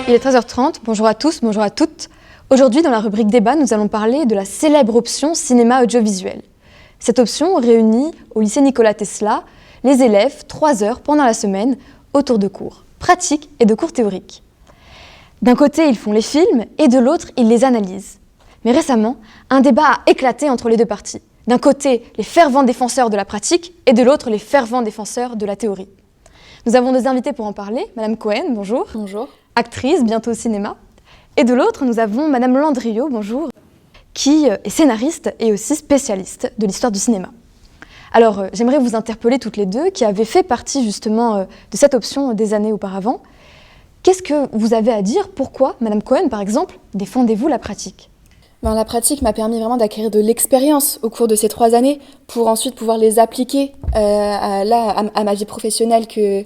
Il est 13h30, bonjour à tous, bonjour à toutes. Aujourd'hui, dans la rubrique débat, nous allons parler de la célèbre option cinéma audiovisuel. Cette option réunit au lycée Nikola Tesla les élèves 3 heures pendant la semaine autour de cours pratiques et de cours théoriques. D'un côté, ils font les films et de l'autre, ils les analysent. Mais récemment, un débat a éclaté entre les deux parties. D'un côté, les fervents défenseurs de la pratique et de l'autre, les fervents défenseurs de la théorie. Nous avons deux invités pour en parler. Madame Cohen, bonjour. Bonjour. Actrice, bientôt au cinéma. Et de l'autre, nous avons Madame Landriot, bonjour, qui est scénariste et aussi spécialiste de l'histoire du cinéma. Alors, j'aimerais vous interpeller toutes les deux, qui avez fait partie justement de cette option des années auparavant. Qu'est-ce que vous avez à dire? Pourquoi, Madame Cohen, par exemple, défendez-vous la pratique? La pratique m'a permis vraiment d'acquérir de l'expérience au cours de ces 3 années pour ensuite pouvoir les appliquer à ma vie professionnelle que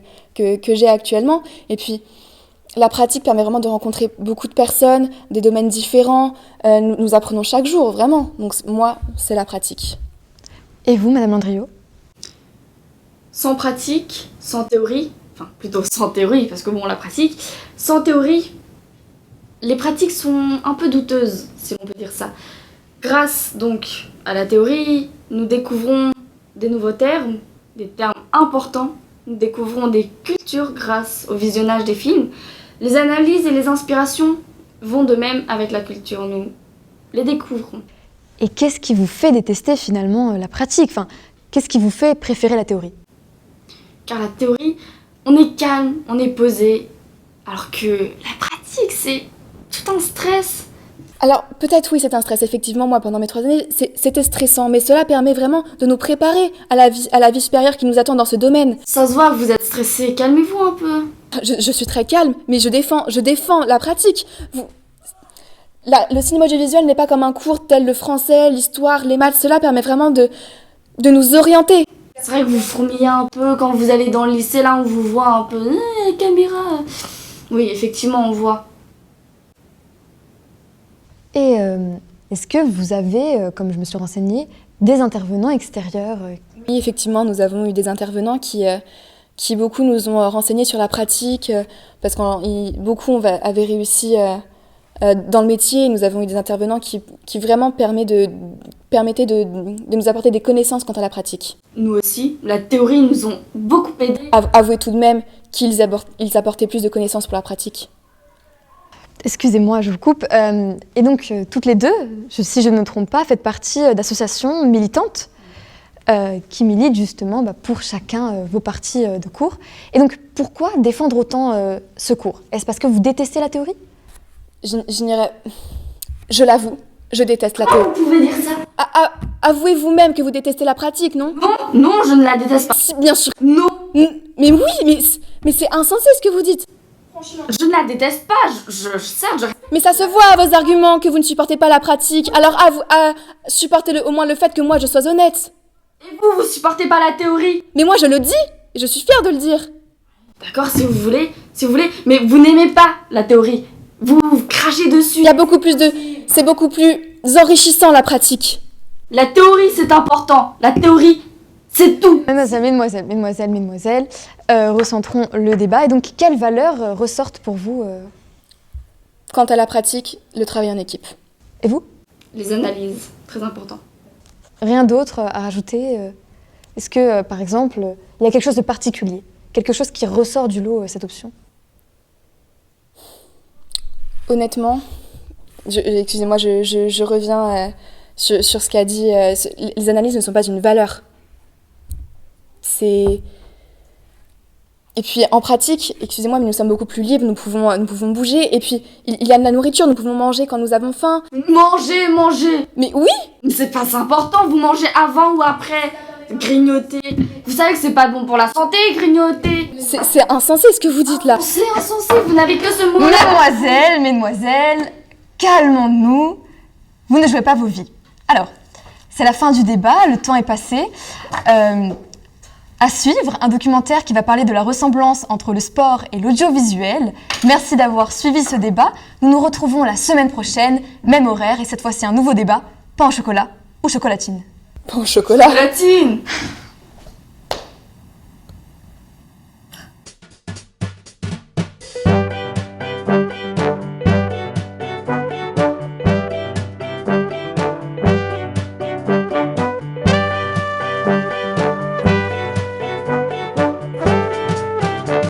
j'ai actuellement. Et puis, la pratique permet vraiment de rencontrer beaucoup de personnes, des domaines différents. Nous apprenons chaque jour, vraiment. Donc moi, c'est la pratique. Et vous, Madame Landriot? Sans pratique, sans théorie, enfin plutôt sans théorie, parce que bon, la pratique, sans théorie, les pratiques sont un peu douteuses, si on peut dire ça. Grâce donc à la théorie, nous découvrons des nouveaux termes, des termes importants, nous découvrons des cultures grâce au visionnage des films. Les analyses et les inspirations vont de même avec la culture, nous les découvrons. Et qu'est-ce qui vous fait détester finalement la pratique? Enfin, qu'est-ce qui vous fait préférer la théorie? Car la théorie, on est calme, on est posé, alors que la pratique, c'est tout un stress. Alors, peut-être oui, c'est un stress. Effectivement, moi, pendant mes 3 années, c'était stressant. Mais cela permet vraiment de nous préparer à la vie supérieure qui nous attend dans ce domaine. Ça se voit, vous êtes stressé, calmez-vous un peu. Je suis très calme, mais je défends la pratique. Le cinéma audiovisuel n'est pas comme un cours tel le français, l'histoire, les maths. Cela permet vraiment de nous orienter. C'est vrai que vous fourmillez un peu quand vous allez dans le lycée, là, on vous voit un peu. Caméra. Oui, effectivement, on voit. Et est-ce que vous avez, comme je me suis renseignée, des intervenants extérieurs? Oui, effectivement, nous avons eu des intervenants qui beaucoup nous ont renseignés sur la pratique, parce que beaucoup avaient réussi dans le métier. Nous avons eu des intervenants qui vraiment permettaient de nous apporter des connaissances quant à la pratique. Nous aussi, la théorie nous ont beaucoup aidés. Avouez tout de même qu'ils apportaient plus de connaissances pour la pratique. Excusez-moi, je vous coupe. Et donc, toutes les deux, si je ne me trompe pas, faites partie d'associations militantes qui militent justement pour chacun vos parties de cours. Et donc, pourquoi défendre autant ce cours? Est-ce parce que vous détestez la théorie? Je l'avoue, je déteste la théorie. Vous pouvez dire ça? Avouez vous-même que vous détestez la pratique, non? Non, je ne la déteste pas. Si, bien sûr. Non. Mais oui, mais c'est insensé ce que vous dites. Je ne la déteste pas, certes, Mais ça se voit à vos arguments que vous ne supportez pas la pratique. Alors supportez au moins le fait que moi je sois honnête. Et vous supportez pas la théorie? Mais moi je le dis, et je suis fière de le dire. D'accord, si vous voulez, mais vous n'aimez pas la théorie. Vous crachez dessus. C'est beaucoup plus enrichissant la pratique. La théorie c'est important, la théorie c'est tout. Mesdemoiselles, recentrons le débat. Et donc, quelles valeurs ressortent pour vous Quant à la pratique, le travail en équipe. Et vous? Les analyses, très important. Rien d'autre à rajouter? Est-ce que, par exemple, il y a quelque chose de particulier? Quelque chose qui ressort du lot, cette option? Honnêtement, excusez-moi, je reviens sur ce qu'a dit. Les analyses ne sont pas une valeur. Et puis en pratique, excusez-moi, mais nous sommes beaucoup plus libres, nous pouvons bouger. Et puis il y a de la nourriture, nous pouvons manger quand nous avons faim. Manger. Mais oui. Mais c'est pas important, vous mangez avant ou après. Grignoter. Vous savez que c'est pas bon pour la santé, grignoter. C'est insensé ce que vous dites là. C'est insensé, vous n'avez que ce mot-là. Mesdemoiselles, calmons-nous. Vous ne jouez pas vos vies. Alors, c'est la fin du débat, le temps est passé. À suivre, un documentaire qui va parler de la ressemblance entre le sport et l'audiovisuel. Merci d'avoir suivi ce débat. Nous nous retrouvons la semaine prochaine, même horaire, et cette fois-ci un nouveau débat, pain au chocolat ou chocolatine. Pain au chocolat. Chocolatine. Merci.